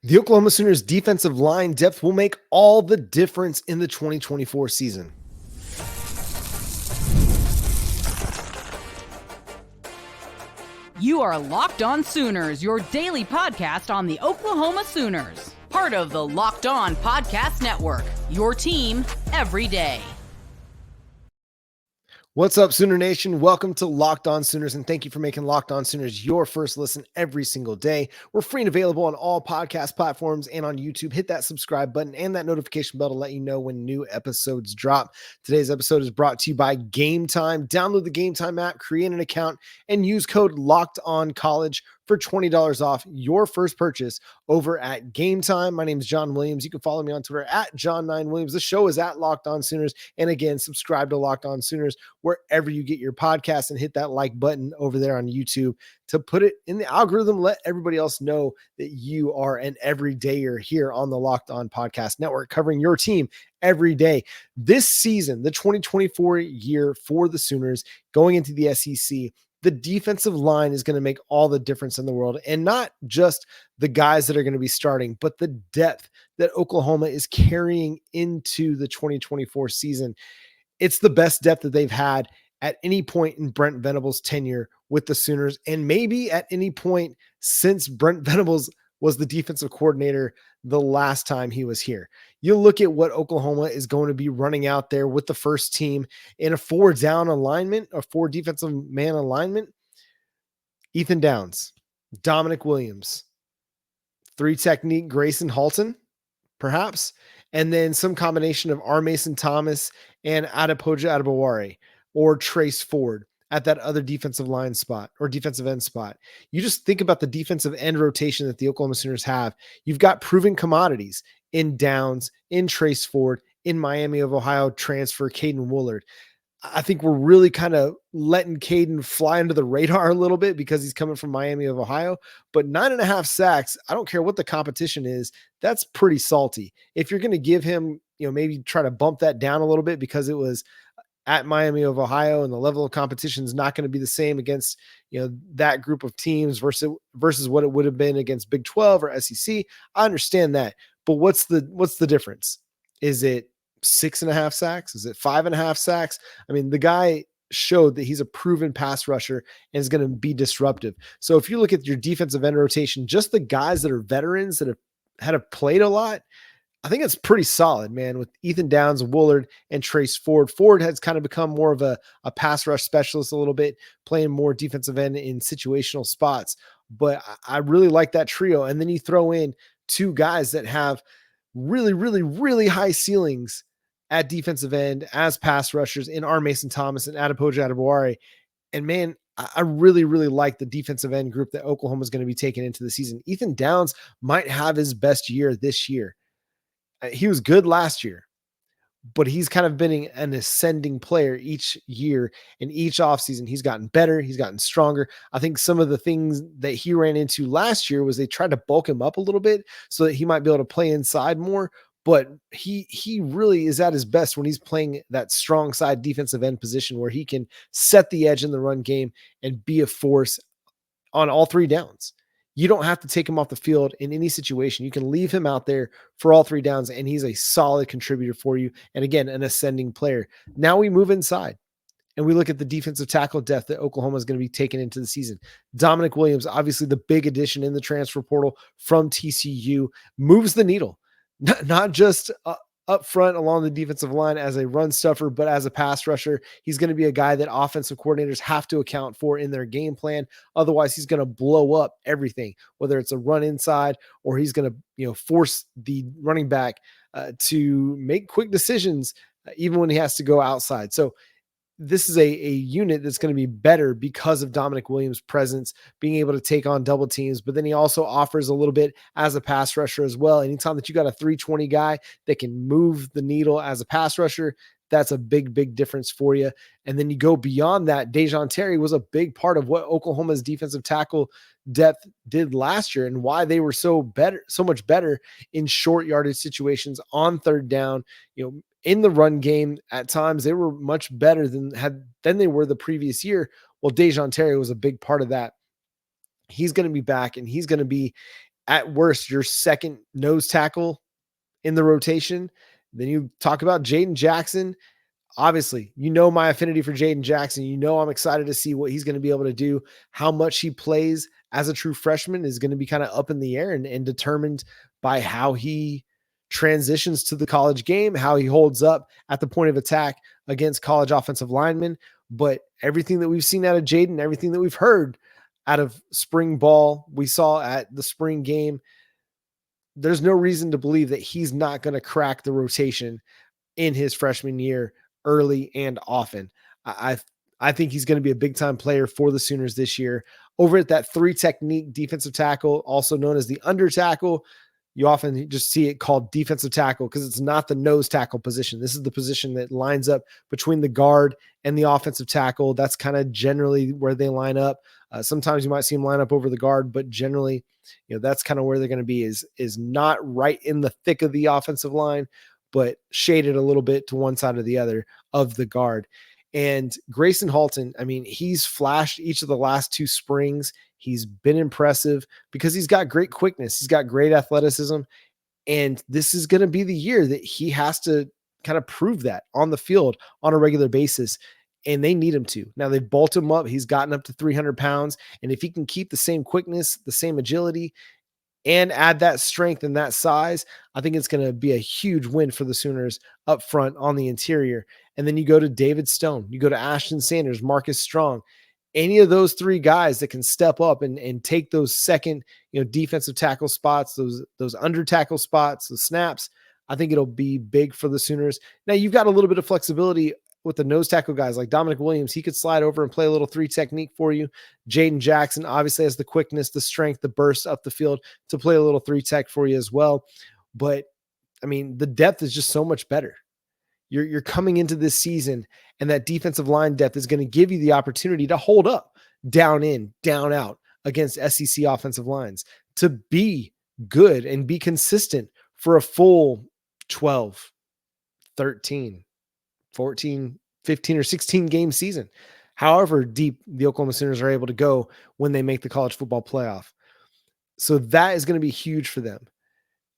The Oklahoma Sooners defensive line depth will make all the difference in the 2024 season. You are Locked On Sooners, your daily podcast on the Oklahoma Sooners. Part of the Locked On Podcast Network, your team every day. What's up, Sooner Nation? Welcome to Locked On Sooners, and thank you for making Locked On Sooners your first listen every single day. We're free and available on all podcast platforms and on YouTube. Hit that subscribe button and that notification bell to let you know when new episodes drop. Today's episode is brought to you by Gametime. Download the Gametime app, create an account, and use code LOCKEDONCollege for $20 off your first purchase over at Gametime. My name is John Williams. You can follow me on Twitter at John9Williams. The show is at Locked On Sooners. And again, subscribe to Locked On Sooners wherever you get your podcast and hit that like button over there on YouTube to put it in the algorithm. Let everybody else know that you are an everydayer here on the Locked On Podcast Network, covering your team every day. This season, the 2024 year for the Sooners, going into the SEC, the defensive line is going to make all the difference in the world, and not just the guys that are going to be starting, but the depth that Oklahoma is carrying into the 2024 season. It's the best depth that they've had at any point in Brent Venables' tenure with the Sooners, and maybe at any point since Brent Venables was the defensive coordinator the last time he was here. You look at what Oklahoma is going to be running out there with the first team in a 4-down alignment, a 4 defensive man alignment. Ethan Downs, Dominic Williams, 3 technique Grayson Halton, perhaps, and then some combination of R. Mason Thomas and Adepoja Adebaware or Trace Ford at that other defensive line spot or defensive end spot. You just think about the defensive end rotation that the Oklahoma Sooners have. You've got proven commodities in Downs, in Trace Ford, in Miami of Ohio transfer Caden Woolard. I think we're really kind of letting Caden fly under the radar a little bit because he's coming from Miami of Ohio, but 9.5 sacks, I don't care what the competition is, that's pretty salty. If you're going to give him, maybe try to bump that down a little bit because it was at Miami of Ohio and the level of competition is not going to be the same against, that group of teams versus what it would have been against Big 12 or SEC. I understand that, but what's the difference? Is it 6.5 sacks? Is it 5.5 sacks? I mean, the guy showed that he's a proven pass rusher and is going to be disruptive. So if you look at your defensive end rotation, just the guys that are veterans that have played a lot, I think it's pretty solid, man, with Ethan Downs, Woolard, and Trace Ford. Ford has kind of become more of a pass rush specialist a little bit, playing more defensive end in situational spots. But I really like that trio. And then you throw in 2 guys that have really, really, really high ceilings at defensive end as pass rushers in R. Mason Thomas and Adepoja Adebaware. And man, I really, really like the defensive end group that Oklahoma is going to be taking into the season. Ethan Downs might have his best year this year. He was good last year, but he's kind of been an ascending player each year, and each offseason he's gotten better. He's gotten stronger. I think some of the things that he ran into last year was they tried to bulk him up a little bit so that he might be able to play inside more, but he really is at his best when he's playing that strong side defensive end position where he can set the edge in the run game and be a force on all 3 downs. You don't have to take him off the field in any situation. You can leave him out there for all 3 downs, and he's a solid contributor for you. And again, an ascending player. Now we move inside, and we look at the defensive tackle depth that Oklahoma is going to be taking into the season. Dominic Williams, obviously the big addition in the transfer portal from TCU, moves the needle, not just up front along the defensive line as a run stuffer, but as a pass rusher. He's going to be a guy that offensive coordinators have to account for in their game plan. Otherwise, he's going to blow up everything, whether it's a run inside or he's going to, force the running back to make quick decisions, even when he has to go outside. So this is a unit that's going to be better because of Dominic Williams' presence, being able to take on double teams, but then he also offers a little bit as a pass rusher as well. Anytime that you got a 320 guy that can move the needle as a pass rusher, that's a big, big difference for you. And then you go beyond that. Dejon Terry was a big part of what Oklahoma's defensive tackle depth did last year and why they were so much better in short yardage situations on 3rd down. In the run game, at times they were much better than they were the previous year. Well, Dejon Terry was a big part of that. He's going to be back, and he's going to be at worst, your second nose tackle in the rotation. Then you talk about Jaden Jackson. Obviously, you know my affinity for Jaden Jackson. You know I'm excited to see what he's going to be able to do. How much he plays as a true freshman is going to be kind of up in the air and determined by how he transitions to the college game, how he holds up at the point of attack against college offensive linemen. But everything that we've seen out of Jaden, everything that we've heard out of spring ball, we saw at the spring game, there's no reason to believe that he's not going to crack the rotation in his freshman year early and often. I think he's going to be a big time player for the Sooners this year. Over at that 3 technique defensive tackle, also known as the under tackle, you often just see it called defensive tackle because it's not the nose tackle position. This is the position that lines up between the guard and the offensive tackle. That's kind of generally where they line up. Sometimes you might see them line up over the guard, but generally, that's kind of where they're going to be is not right in the thick of the offensive line, but shaded a little bit to one side or the other of the guard. And Grayson Halton, I mean, he's flashed each of the last 2 springs. He's been impressive because he's got great quickness. He's got great athleticism. And this is going to be the year that he has to kind of prove that on the field on a regular basis. And they need him to. Now they've bulked him up. He's gotten up to 300 pounds. And if he can keep the same quickness, the same agility, and add that strength and that size, I think it's going to be a huge win for the Sooners up front on the interior. And then you go to David Stone, you go to Ashton Sanders, Marcus Strong, any of those 3 guys that can step up and take those second, defensive tackle spots, those under tackle spots, the snaps. I think it'll be big for the Sooners. Now you've got a little bit of flexibility with the nose tackle guys like Dominic Williams. He could slide over and play a little 3 technique for you. Jaden Jackson obviously has the quickness, the strength, the burst up the field to play a little 3 tech for you as well. But I mean, the depth is just so much better. You're coming into this season, and that defensive line depth is going to give you the opportunity to hold up down in, down out against SEC offensive lines, to be good and be consistent for a full 12, 13, 14, 15, or 16 game season, however deep the Oklahoma Sooners are able to go when they make the college football playoff. So that is going to be huge for them.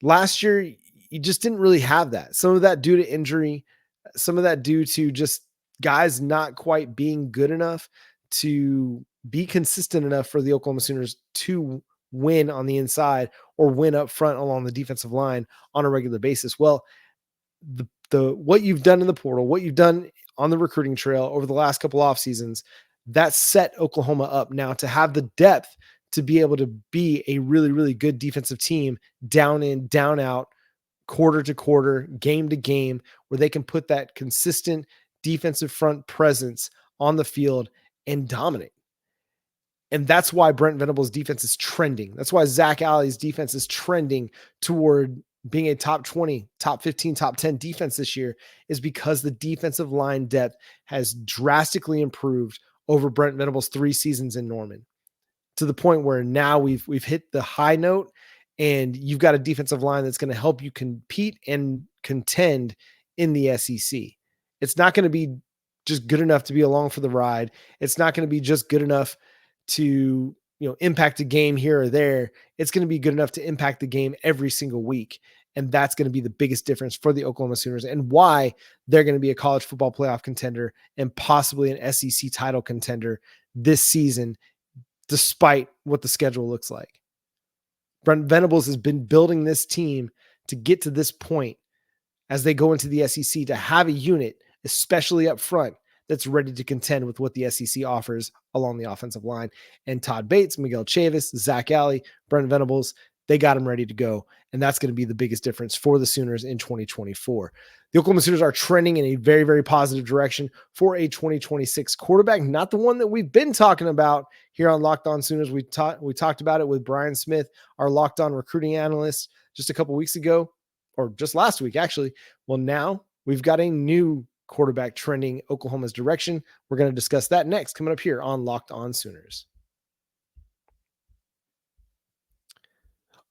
Last year, you just didn't really have that. Some of that due to injury, some of that due to just guys not quite being good enough to be consistent enough for the Oklahoma Sooners to win on the inside or win up front along the defensive line on a regular basis. Well, the what you've done in the portal, what you've done on the recruiting trail over the last couple off seasons, that set Oklahoma up now to have the depth to be able to be a really, really good defensive team down in, down out, quarter to quarter, game to game, where they can put that consistent defensive front presence on the field and dominate. And that's why Brent Venables' defense is trending. That's why Zach Alley's defense is trending toward being a top 20, top 15, top 10 defense this year, is because the defensive line depth has drastically improved over Brent Venables' 3 seasons in Norman, to the point where now we've hit the high note, and you've got a defensive line that's going to help you compete and contend in the SEC. It's not going to be just good enough to be along for the ride. It's not going to be just good enough to, impact a game here or there. It's going to be good enough to impact the game every single week. And that's going to be the biggest difference for the Oklahoma Sooners and why they're going to be a college football playoff contender and possibly an SEC title contender this season, despite what the schedule looks like. Brent Venables has been building this team to get to this point as they go into the SEC, to have a unit, especially up front, that's ready to contend with what the SEC offers along the offensive line. And Todd Bates, Miguel Chavis, Zach Alley, Brent Venables, they got them ready to go. And that's going to be the biggest difference for the Sooners in 2024. The Oklahoma Sooners are trending in a very, very positive direction for a 2026 quarterback, not the one that we've been talking about here on Locked On Sooners. We talked about it with Brian Smith, our Locked On recruiting analyst, just a couple weeks ago, or just last week, actually. Well, now we've got a new quarterback trending Oklahoma's direction. We're going to discuss that next, coming up here on Locked On Sooners.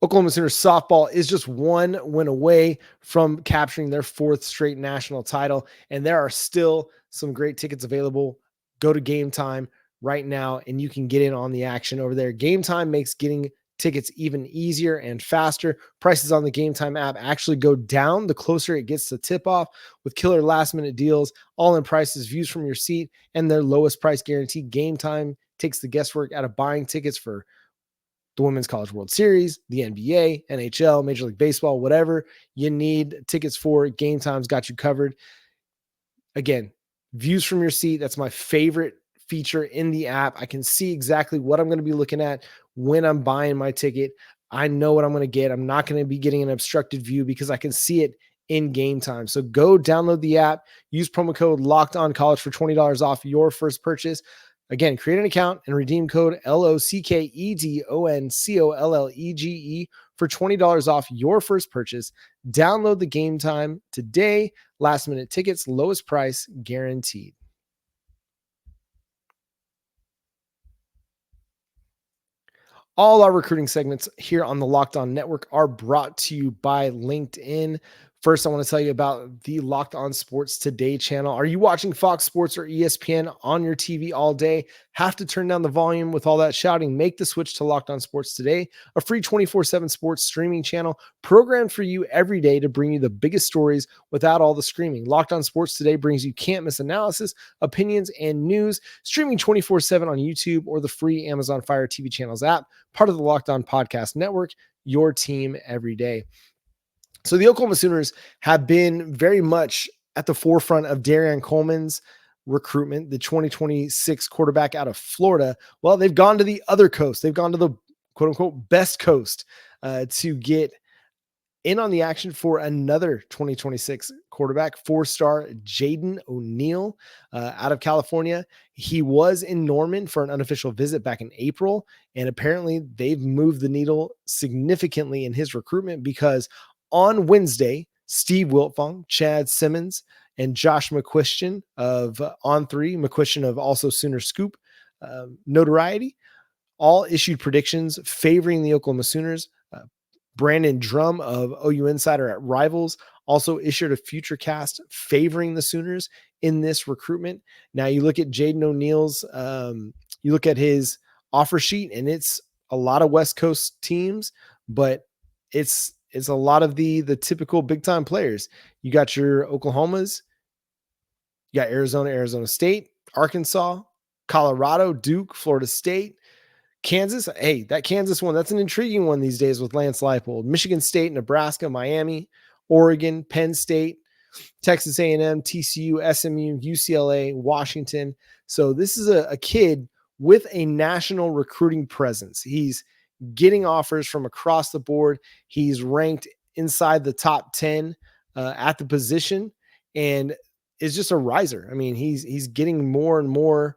Oklahoma Sooners softball is just one win away from capturing their 4th straight national title, and there are still some great tickets available. Go to Gametime right now, and you can get in on the action over there. Gametime makes getting tickets even easier and faster. Prices on the Gametime app actually go down the closer it gets to tip off with killer last minute deals, all in prices, views from your seat, and their lowest price guarantee. Gametime takes the guesswork out of buying tickets for the Women's College World Series, the NBA, NHL, Major League Baseball, whatever you need tickets for. Gametime's got you covered. Again, views from your seat. That's my favorite feature in the app. I can see exactly what I'm going to be looking at when I'm buying my ticket. I know what I'm going to get. I'm not going to be getting an obstructed view because I can see it in Gametime. So go download the app, use promo code Locked On College for $20 off your first purchase. Again, create an account and redeem code LOCKEDONCOLLEGE for $20 off your first purchase. Download the Gametime today. Last minute tickets, lowest price guaranteed. All our recruiting segments here on the Locked On Network are brought to you by LinkedIn. First, I want to tell you about the Locked On Sports Today channel. Are you watching Fox Sports or ESPN on your TV all day? Have to turn down the volume with all that shouting? Make the switch to Locked On Sports Today, a free 24/7 sports streaming channel programmed for you every day to bring you the biggest stories without all the screaming. Locked On Sports Today brings you can't miss analysis, opinions, and news, streaming 24/7 on YouTube or the free Amazon Fire TV channels app, part of the Locked On Podcast Network, your team every day. So the Oklahoma Sooners have been very much at the forefront of Darian Coleman's recruitment, the 2026 quarterback out of Florida. Well, they've gone to the other coast. They've gone to the quote unquote best coast to get in on the action for another 2026 quarterback, 4-star Jaden O'Neal out of California. He was in Norman for an unofficial visit back in April, and apparently they've moved the needle significantly in his recruitment because on Wednesday, Steve Wiltfong, Chad Simmons, and Josh McQuistion of On3, McQuistion of also Sooner Scoop notoriety, all issued predictions favoring the Oklahoma Sooners. Brandon Drum of OU Insider at Rivals also issued a future cast favoring the Sooners in this recruitment. Now you look at Jaden O'Neal's, you look at his offer sheet, and it's a lot of West Coast teams, but it's a lot of the typical big time players. You got your Oklahomas, you got Arizona State, Arkansas, Colorado, Duke, Florida State, Kansas. Hey, that Kansas one, that's an intriguing one these days with Lance Leipold. Michigan State, Nebraska, Miami, Oregon, Penn State, Texas A&M, TCU, SMU, UCLA, Washington. So this is a kid with a national recruiting presence. He's getting offers from across the board. He's ranked inside the top 10 at the position and is just a riser. I mean, he's getting more and more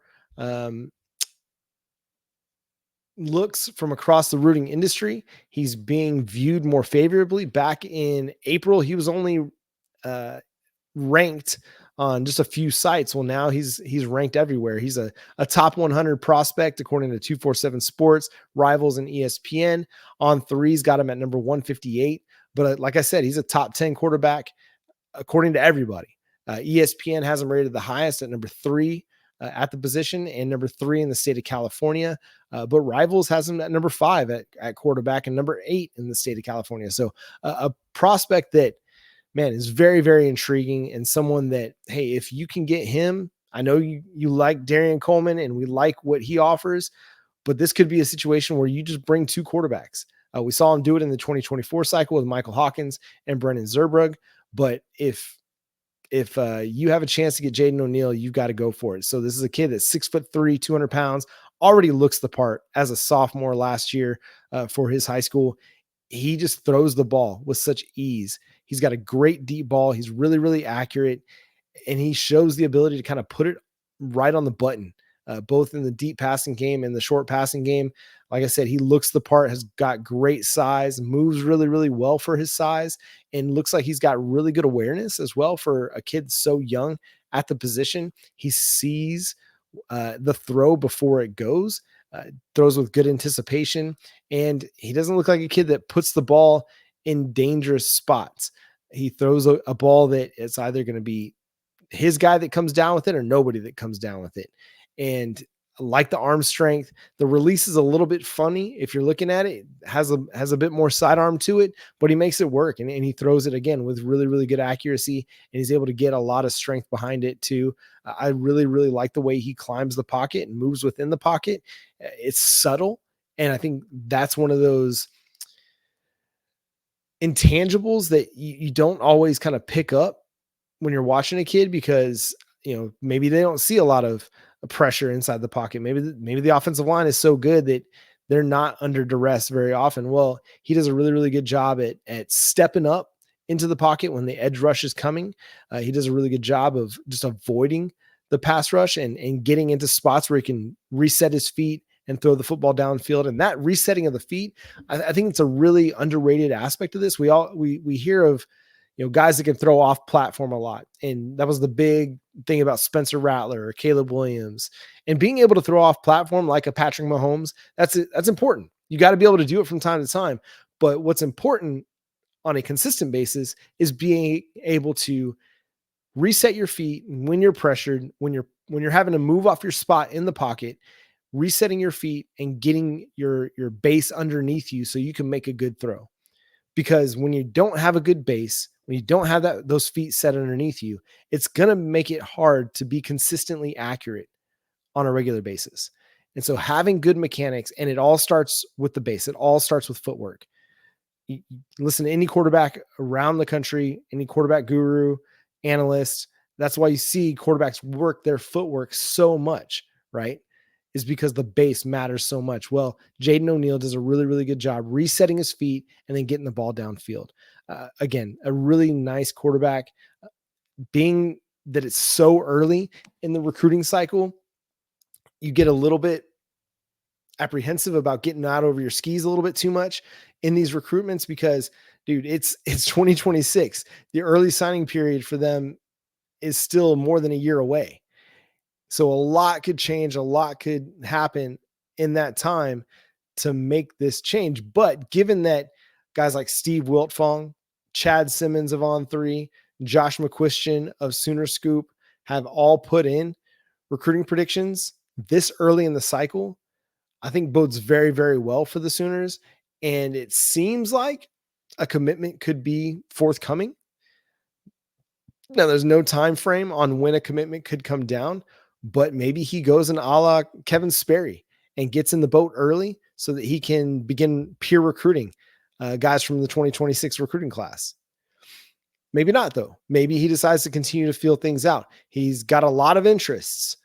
looks from across the recruiting industry. He's being viewed more favorably. Back in April, he was only ranked on just a few sites. Well, now he's ranked everywhere. He's a top 100 prospect according to 247 Sports, Rivals, and ESPN. On3's got him at number 158. But like I said, he's a top 10 quarterback according to everybody. ESPN has him rated the highest at number 3 at the position and number 3 in the state of California. But Rivals has him at number 5 at quarterback and number 8 in the state of California. So a prospect that, man, is very, very intriguing, and someone that, hey, if you can get him, I know you like Darian Coleman and we like what he offers, but this could be a situation where you just bring 2 quarterbacks. We saw him do it in the 2024 cycle with Michael Hawkins and Brennan Zerbrug. But if you have a chance to get Jaden O'Neal, you've got to go for it. So this is a kid that's 6'3", 200 pounds, already looks the part as a sophomore last year for his high school. He just throws the ball with such ease. He's got a great deep ball. He's really, really accurate, and he shows the ability to kind of put it right on the button, both in the deep passing game and the short passing game. Like I said, he looks the part, has got great size, moves really, really well for his size, and looks like he's got really good awareness as well for a kid so young at the position. He sees the throw before it goes, throws with good anticipation, and he doesn't look like a kid that puts the ball in dangerous spots. He throws a ball that it's either going to be his guy that comes down with it or nobody that comes down with it. And like the arm strength. The release is a little bit funny. If you're looking at it, it has a bit more sidearm to it, but he makes it work. And he throws it again with really, really good accuracy. And he's able to get a lot of strength behind it too. I really, really like the way he climbs the pocket and moves within the pocket. It's subtle. And I think that's one of those intangibles that you don't always kind of pick up when you're watching a kid, because maybe they don't see a lot of pressure inside the pocket. Maybe the offensive line is so good that they're not under duress very often. Well, he does a really, really good job at stepping up into the pocket when the edge rush is coming. He does a really good job of just avoiding the pass rush and getting into spots where he can reset his feet and throw the football downfield. And that resetting of the feet, I think it's a really underrated aspect of this. We hear of guys that can throw off platform a lot. And that was the big thing about Spencer Rattler or Caleb Williams. And being able to throw off platform like a Patrick Mahomes, that's important. You got to be able to do it from time to time. But what's important on a consistent basis is being able to reset your feet when you're pressured, when you're having to move off your spot in the pocket, resetting your feet and getting your base underneath you so you can make a good throw. Because when you don't have a good base, when you don't have those feet set underneath you, it's going to make it hard to be consistently accurate on a regular basis. And so having good mechanics, and it all starts with the base. It all starts with footwork. You listen to any quarterback around the country, any quarterback guru, analyst. That's why you see quarterbacks work their footwork so much, right? Is because the base matters so much. Well, Jaden O'Neal does a really, really good job resetting his feet and then getting the ball downfield. Again, a really nice quarterback. Being that it's so early in the recruiting cycle, you get a little bit apprehensive about getting out over your skis a little bit too much in these recruitments because, dude, it's 2026. The early signing period for them is still more than a year away. So a lot could change, a lot could happen in that time to make this change. But given that guys like Steve Wiltfong, Chad Simmons of On3, Josh McQuistion of Sooner Scoop have all put in recruiting predictions this early in the cycle, I think bodes very, very well for the Sooners. And it seems like a commitment could be forthcoming. Now, there's no time frame on when a commitment could come down, but maybe he goes in a la Kevin Sperry and gets in the boat early so that he can begin peer recruiting guys from the 2026 recruiting class. Maybe not, though. Maybe he decides to continue to feel things out. He's got a lot of interests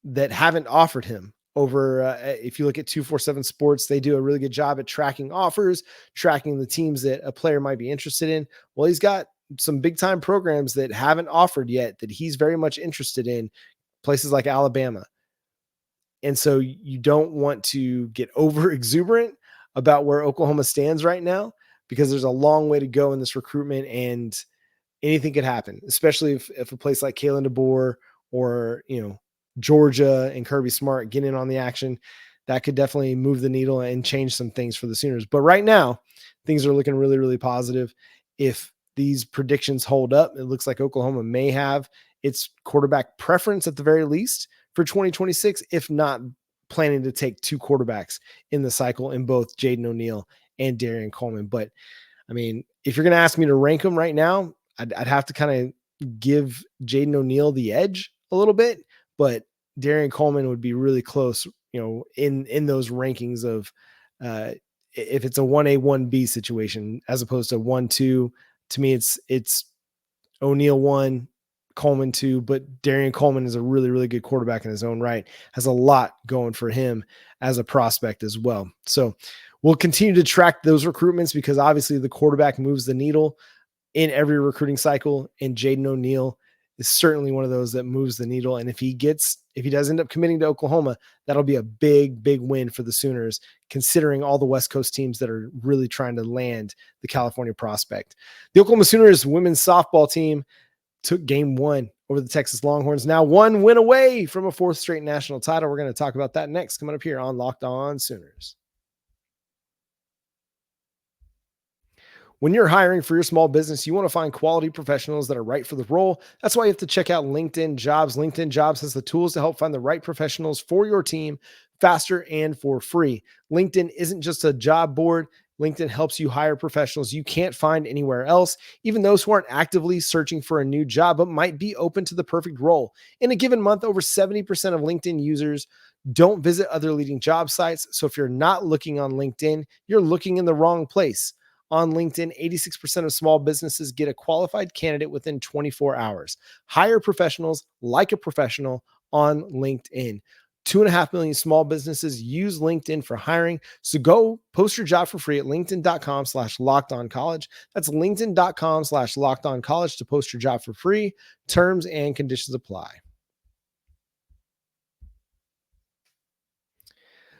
that haven't offered him over. If you look at 247 Sports, they do a really good job at tracking offers, tracking the teams that a player might be interested in. Well, he's got some big time programs that haven't offered yet that he's very much interested in, places like Alabama. And so you don't want to get over exuberant about where Oklahoma stands right now, because there's a long way to go in this recruitment and anything could happen, especially if a place like Kalen DeBoer or, Georgia and Kirby Smart get in on the action. That could definitely move the needle and change some things for the Sooners. But right now, things are looking really, really positive. If these predictions hold up, it looks like Oklahoma may have its quarterback preference at the very least for 2026, if not planning to take two quarterbacks in the cycle in both Jaden O'Neal and Darian Coleman. But I mean, if you're going to ask me to rank them right now, I'd have to kind of give Jaden O'Neal the edge a little bit, but Darian Coleman would be really close, in those rankings of if it's a 1A, 1B situation, as opposed to 1-2. To me, it's O'Neal 1, Coleman 2, but Darian Coleman is a really, really good quarterback in his own right, has a lot going for him as a prospect as well. So we'll continue to track those recruitments because obviously the quarterback moves the needle in every recruiting cycle, and Jaden O'Neal is certainly one of those that moves the needle. And if he does end up committing to Oklahoma, that'll be a big, big win for the Sooners, considering all the West Coast teams that are really trying to land the California prospect. The Oklahoma Sooners women's softball team took game 1 over the Texas Longhorns, now 1 win away from a 4th straight national title. We're going to talk about that next, coming up here on Locked On Sooners. When you're hiring for your small business, you want to find quality professionals that are right for the role. That's why you have to check out LinkedIn Jobs. LinkedIn Jobs has the tools to help find the right professionals for your team faster and for free. LinkedIn isn't just a job board. LinkedIn helps you hire professionals you can't find anywhere else, even those who aren't actively searching for a new job, but might be open to the perfect role. In a given month, over 70% of LinkedIn users don't visit other leading job sites. So if you're not looking on LinkedIn, you're looking in the wrong place. On LinkedIn, 86% of small businesses get a qualified candidate within 24 hours. Hire professionals like a professional on LinkedIn. 2.5 million small businesses use LinkedIn for hiring. So go post your job for free at linkedin.com/lockedoncollege. That's linkedin.com/lockedoncollege to post your job for free. Terms and conditions apply.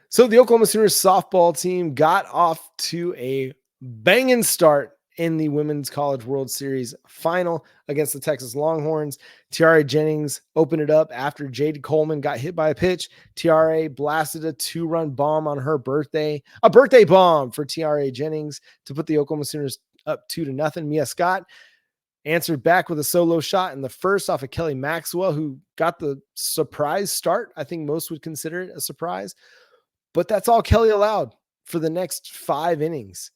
So the Oklahoma Sooners softball team got off to a banging start in the Women's College World Series final against the Texas Longhorns. Tiare Jennings opened it up after Jade Coleman got hit by a pitch. Tiare blasted a 2-run bomb on her birthday, a birthday bomb for Tiare Jennings to put the Oklahoma Sooners up 2-0. Mia Scott answered back with a solo shot in the first off of Kelly Maxwell, who got the surprise start. I think most would consider it a surprise, but that's all Kelly allowed for the next 5 innings.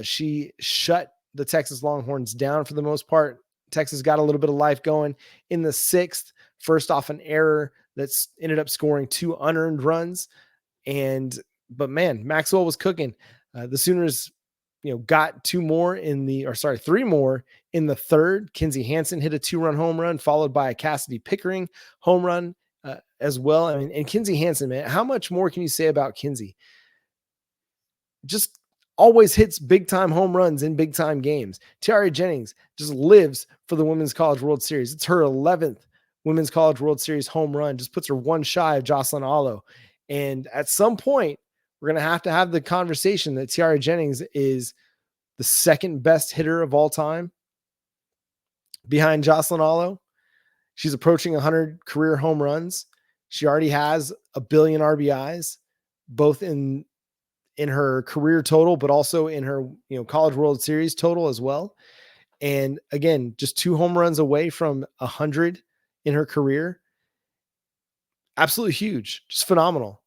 She shut the Texas Longhorns down for the most part. Texas got a little bit of life going in the 6th, first off an error that's ended up scoring 2 unearned runs. But man, Maxwell was cooking. The Sooners, got 3 more in the 3rd. Kinsey Hansen hit a 2-run home run, followed by a Cassidy Pickering home run as well. I mean, and Kinsey Hansen, man, how much more can you say about Kinsey? Just always hits big time home runs in big time games. Tiare Jennings just lives for the Women's College World Series. It's her 11th Women's College World Series home run, just puts her one shy of Jocelyn Allo. And at some point, we're going to have the conversation that Tiare Jennings is the 2nd best hitter of all time behind Jocelyn Allo. She's approaching 100 career home runs. She already has 1 billion RBIs, both in her career total, but also in her, College World Series total as well. And again, just 2 home runs away from 100 in her career. Absolutely huge, just phenomenal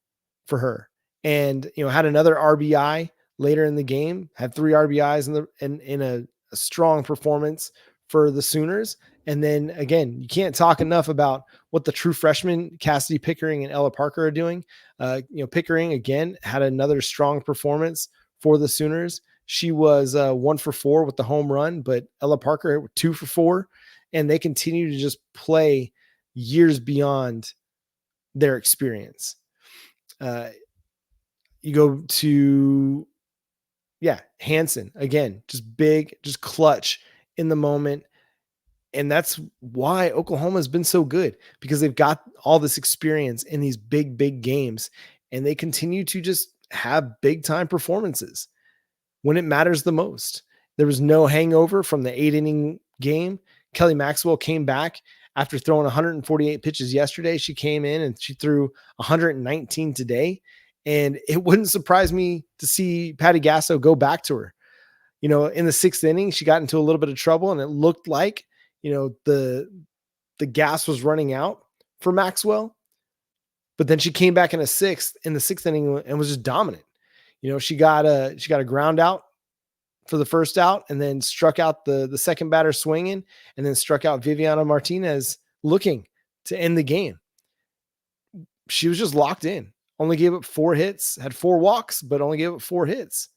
for her. And, had another RBI later in the game, had 3 RBIs in a strong performance for the Sooners. And then again, you can't talk enough about what the true freshmen, Cassidy Pickering and Ella Parker, are doing. Pickering again had another strong performance for the Sooners. She was 1 for 4 with the home run, but Ella Parker 2 for 4, and they continue to just play years beyond their experience. You go to, Hansen again, just big, just clutch in the moment. And that's why Oklahoma has been so good, because they've got all this experience in these big, big games, and they continue to just have big time performances when it matters the most. There was no hangover from the 8-inning game. Kelly Maxwell came back after throwing 148 pitches yesterday. She came in and she threw 119 today. And it wouldn't surprise me to see Patty Gasso go back to her. In the 6th inning, she got into a little bit of trouble, and it looked like, the gas was running out for Maxwell, but then she came back in the 6th inning and was just dominant. She got a ground out for the first out, and then struck out the second batter swinging, and then struck out Viviana Martinez looking to end the game. She was just locked in. Only gave up 4 hits, had 4 walks, but only gave up 4 hits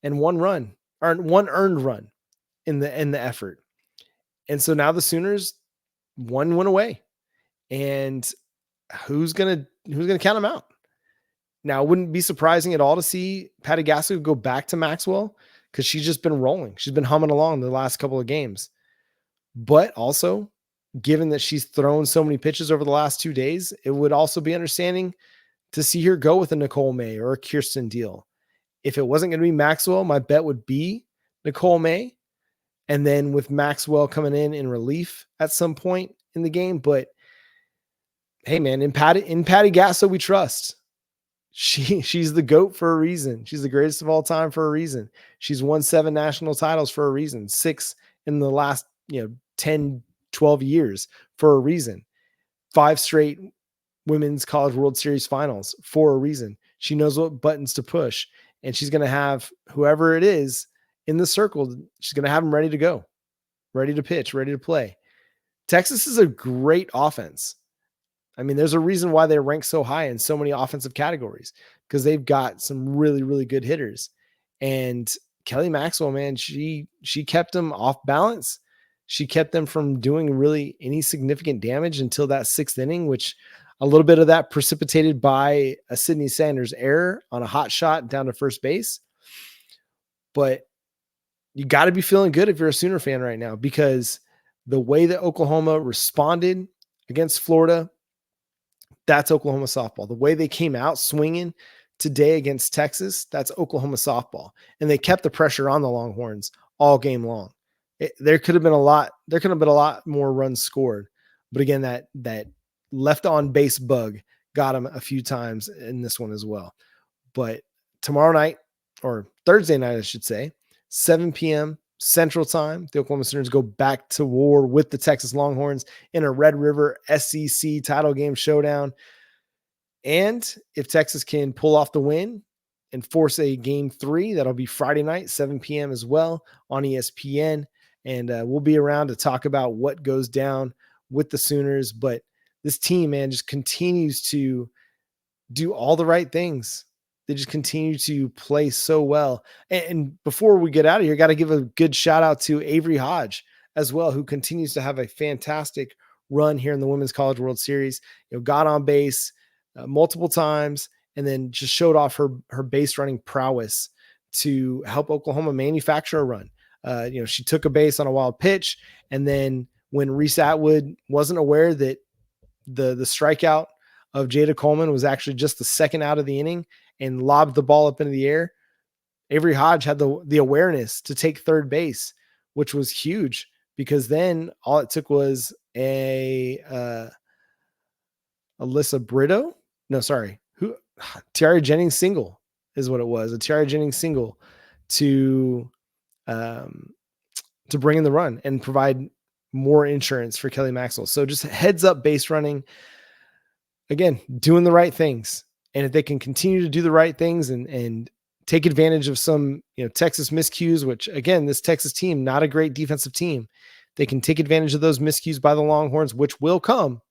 and 1 run, or 1 earned run in the effort. And so now the Sooners 1 went away, and who's gonna count them out? Now, it wouldn't be surprising at all to see Patty Gasso go back to Maxwell, because she's just been rolling. She's been humming along the last couple of games. But also, given that she's thrown so many pitches over the last 2 days, it would also be understanding to see her go with a Nicole May or a Kirsten Deal. If it wasn't going to be Maxwell, my bet would be Nicole May. And then with Maxwell coming in relief at some point in the game. But hey, man, in Patty Gasso, we trust. she's the GOAT for a reason. She's the greatest of all time for a reason. She's won 7 national titles for a reason, 6 in the last 10, 12 years for a reason, 5 straight women's college World Series finals for a reason. She knows what buttons to push, and she's going to have whoever it is in the circle, she's going to have them ready to go, ready to pitch, ready to play. Texas is a great offense. I mean, there's a reason why they rank so high in so many offensive categories, because they've got some really, really good hitters. And Kelly Maxwell, man, she kept them off balance. She kept them from doing really any significant damage until that 6th inning, which a little bit of that precipitated by a Sydney Sanders error on a hot shot down to first base. But you got to be feeling good if you're a Sooner fan right now, because the way that Oklahoma responded against Florida, that's Oklahoma softball. The way they came out swinging today against Texas, that's Oklahoma softball. And they kept the pressure on the Longhorns all game long. There could have been a lot more runs scored. But again, that left on base bug got them a few times in this one as well. But tomorrow night, or Thursday night, I should say, 7 p.m. Central Time, the Oklahoma Sooners go back to war with the Texas Longhorns in a Red River SEC title game showdown. And if Texas can pull off the win and force a game 3, that'll be Friday night, 7 p.m. as well on ESPN. And we'll be around to talk about what goes down with the Sooners. But this team, man, just continues to do all the right things. They just continue to play so well. And before we get out of here, got to give a good shout out to Avery Hodge as well, who continues to have a fantastic run here in the Women's College World Series. Got on base multiple times, and then just showed off her base running prowess to help Oklahoma manufacture a run. She took a base on a wild pitch, and then when Reese Atwood wasn't aware that the strikeout of Jada Coleman was actually just the second out of the inning and lobbed the ball up into the air, Avery Hodge had the awareness to take third base, which was huge, because then all it took was Alyssa Brito. No, sorry. Tiare Jennings single is what it was. A Tiare Jennings single to bring in the run and provide more insurance for Kelly Maxwell. So just heads up base running. Again, doing the right things. And if they can continue to do the right things and take advantage of some, Texas miscues, which again, this Texas team, not a great defensive team, they can take advantage of those miscues by the Longhorns, which will come,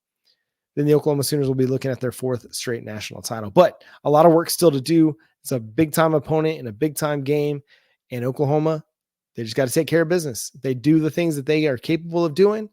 then the Oklahoma Sooners will be looking at their 4th straight national title. But a lot of work still to do. It's a big time opponent in a big time game. And Oklahoma, they just got to take care of business. They do the things that they are capable of doing,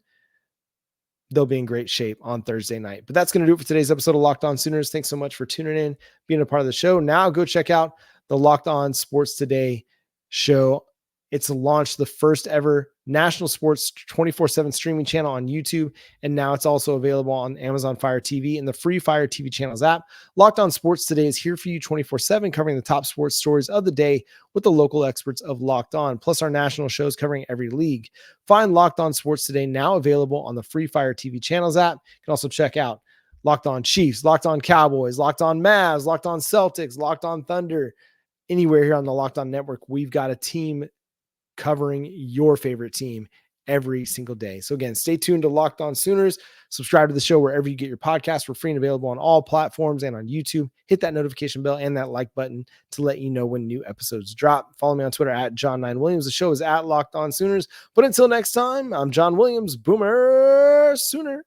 they'll be in great shape on Thursday night. But that's going to do it for today's episode of Locked On Sooners. Thanks so much for tuning in, being a part of the show. Now go check out the Locked On Sports Today show. It's launched the first ever national sports 24/7 streaming channel on YouTube. And now it's also available on Amazon Fire TV and the free Fire TV channels app. Locked On Sports Today is here for you 24/7, covering the top sports stories of the day with the local experts of Locked On, plus our national shows covering every league. Find Locked On Sports Today now available on the free Fire TV channels app. You can also check out Locked On Chiefs, Locked On Cowboys, Locked On Mavs, Locked On Celtics, Locked On Thunder. Anywhere here on the Locked On Network, we've got a team covering your favorite team every single day. So again, stay tuned to Locked On Sooners. Subscribe to the show wherever you get your podcasts. We're free and available on all platforms and on YouTube. Hit that notification bell and that like button to let you know when new episodes drop. Follow me on Twitter at John9Williams. The show is at Locked On Sooners. But until next time, I'm John Williams. Boomer Sooner.